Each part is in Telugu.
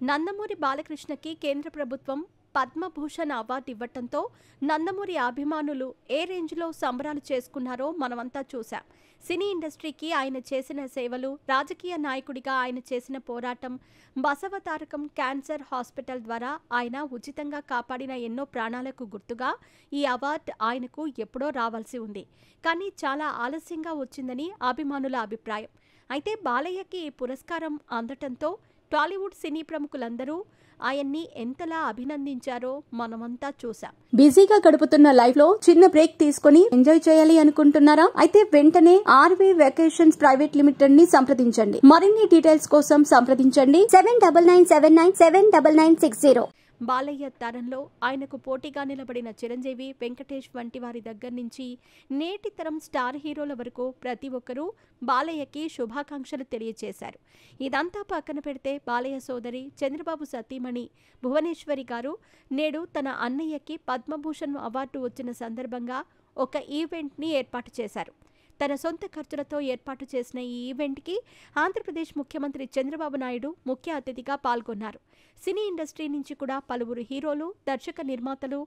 నందమూరి బాలకృష్ణకి కేంద్ర ప్రభుత్వం పద్మభూషణ్ అవార్డు ఇవ్వటంతో నందమూరి అభిమానులు ఏ రేంజ్లో సంబరాలు చేసుకున్నారో మనమంతా చూశాం. సినీ ఇండస్ట్రీకి ఆయన చేసిన సేవలు, రాజకీయ నాయకుడిగా ఆయన చేసిన పోరాటం, బసవతారకం క్యాన్సర్ హాస్పిటల్ ద్వారా ఆయన ఉచితంగా కాపాడిన ఎన్నో ప్రాణాలకు గుర్తుగా ఈ అవార్డు ఆయనకు ఎప్పుడో రావాల్సి ఉంది. కానీ చాలా ఆలస్యంగా వచ్చిందని అభిమానుల అభిప్రాయం. అయితే బాలయ్యకి ఈ పురస్కారం అందటంతో టాలీవుడ్ సినీ ప్రముఖులందరూ ఆయన్ని ఎంతలా అభినందించారో మనమంతా చూసాం. బిజీగా గడుపుతున్న లైఫ్ లో చిన్న బ్రేక్ తీసుకుని ఎంజాయ్ చేయాలి అనుకుంటున్నారా? అయితే వెంటనే ఆర్వీ వెకేషన్స్ ప్రైవేట్ లిమిటెడ్ ని సంప్రదించండి. మరిన్ని డీటెయిల్స్ కోసం సంప్రదించండి 7997979960. బాలయ్య తరంలో ఆయనకు పోటీగా నిలబడిన చిరంజీవి, వెంకటేష్ వంటి వారి దగ్గర నుంచి నేటి తరం స్టార్ హీరోల వరకు ప్రతి ఒక్కరూ బాలయ్యకి శుభాకాంక్షలు తెలియజేశారు. ఇదంతా పక్కన పెడితే బాలయ్య సోదరి చంద్రబాబు సతీమణి భువనేశ్వరి గారు నేడు తన అన్నయ్యకి పద్మభూషణ్ అవార్డు వచ్చిన సందర్భంగా ఒక ఈవెంట్ని ఏర్పాటు చేశారు. తన సొంత ఖర్చులతో ఏర్పాటు చేసిన ఈ ఈవెంట్కి ఆంధ్రప్రదేశ్ ముఖ్యమంత్రి చంద్రబాబు నాయుడు ముఖ్య అతిథిగా పాల్గొన్నారు. సినీ ఇండస్ట్రీ నుంచి కూడా పలువురు హీరోలు, దర్శక నిర్మాతలు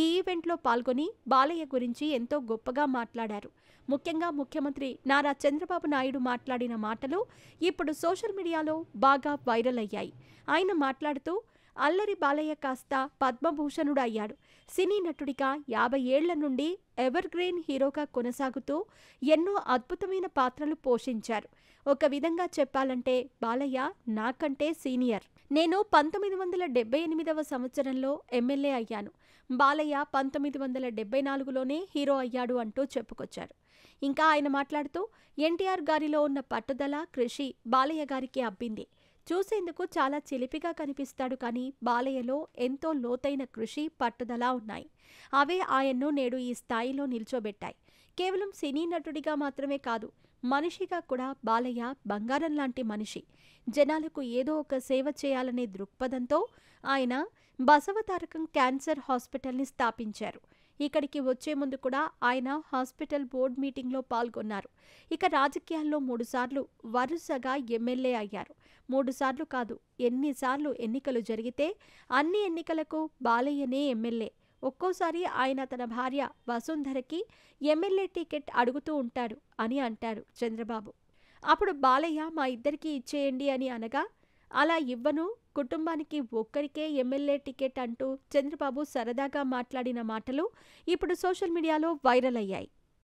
ఈ ఈవెంట్లో పాల్గొని బాలయ్య గురించి ఎంతో గొప్పగా మాట్లాడారు. ముఖ్యంగా ముఖ్యమంత్రి నారా చంద్రబాబు నాయుడు మాట్లాడిన మాటలు ఇప్పుడు సోషల్ మీడియాలో బాగా వైరల్ అయ్యాయి. ఆయన మాట్లాడుతూ అల్లరి బాలయ్య కాస్త పద్మభూషణుడు అయ్యాడు. సినీ నటుడిగా 50 ఏళ్ల నుండి ఎవర్ గ్రీన్ హీరోగా కొనసాగుతూ ఎన్నో అద్భుతమైన పాత్రలు పోషించారు. ఒక విధంగా చెప్పాలంటే బాలయ్య నాకంటే సీనియర్. నేను 1978వ సంవత్సరంలో ఎమ్మెల్యే అయ్యాను. బాలయ్య 1974లోనే హీరో అయ్యాడు అంటూ చెప్పుకొచ్చారు. ఇంకా ఆయన మాట్లాడుతూ ఎన్టీఆర్ గారిలో ఉన్న పట్టుదల, కృషి బాలయ్య గారికి అబ్బింది. చూసేందుకు చాలా చిలిపిగా కనిపిస్తాడు, కానీ బాలయ్యలో ఎంతో లోతైన కృషి, పట్టుదల ఉన్నాయి. అవే ఆయన్ను నేడు ఈ స్థాయిలో నిల్చోబెట్టాయి. కేవలం సినీ నటుడిగా మాత్రమే కాదు, మనిషిగా కూడా బాలయ్య బంగారం లాంటి మనిషి. జనాలకు ఏదో ఒక సేవ చేయాలనే దృక్పథంతో ఆయన బసవతారకం క్యాన్సర్ హాస్పిటల్ని స్థాపించారు. ఇక్కడికి వచ్చే ముందు కూడా ఆయన హాస్పిటల్ బోర్డు మీటింగ్లో పాల్గొన్నారు. ఇక రాజకీయాల్లో 3 సార్లు వరుసగా ఎమ్మెల్యే అయ్యారు. 3 సార్లు కాదు, ఎన్నిసార్లు ఎన్నికలు జరిగితే అన్ని ఎన్నికలకు బాలయ్యనే ఎమ్మెల్యే. ఒక్కోసారి ఆయన తన భార్య వసుంధరకి ఎమ్మెల్యే టికెట్ అడుగుతూ ఉంటాడు అని అంటారు చంద్రబాబు. అప్పుడు బాలయ్య మా ఇద్దరికి ఇచ్చేయండి అని అనగా, అలా ఇవ్వను, కుటుంబానికి ఒక్కరికే ఎమ్మెల్యే టికెట్ అంటూ చంద్రబాబు సరదాగా మాట్లాడిన మాటలు ఇప్పుడు సోషల్ మీడియాలో వైరల్ అయ్యాయి.